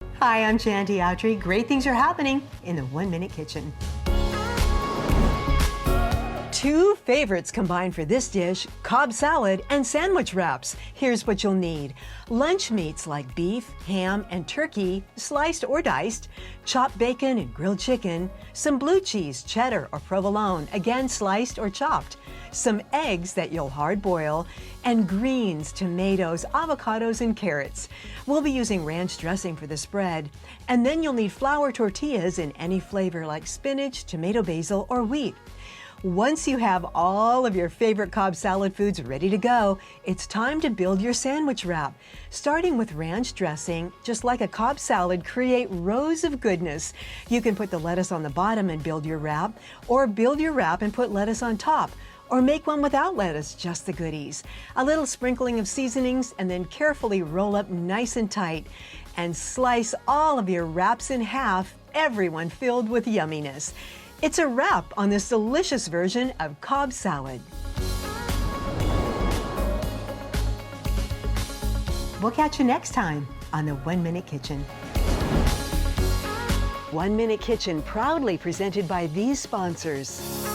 Hi, I'm Shanti Autry. Great things are happening in the 1 Minute Kitchen. Two favorites combined for this dish: Cobb salad and sandwich wraps. Here's what you'll need. Lunch meats like beef, ham, and turkey, sliced or diced, chopped bacon and grilled chicken, some blue cheese, cheddar or provolone, again sliced or chopped, some eggs that you'll hard boil, and greens, tomatoes, avocados, and carrots. We'll be using ranch dressing for the spread. And then you'll need flour tortillas in any flavor like spinach, tomato basil, or wheat. Once you have all of your favorite Cobb salad foods ready to go, it's time to build your sandwich wrap. Starting with ranch dressing, just like a Cobb salad, create rows of goodness. You can put the lettuce on the bottom and build your wrap, or build your wrap and put lettuce on top. Or make one without lettuce, just the goodies. A little sprinkling of seasonings, and then carefully roll up nice and tight. And slice all of your wraps in half, everyone filled with yumminess. It's a wrap on this delicious version of Cobb salad. We'll catch you next time on the 1 Minute Kitchen. 1 Minute Kitchen proudly presented by these sponsors.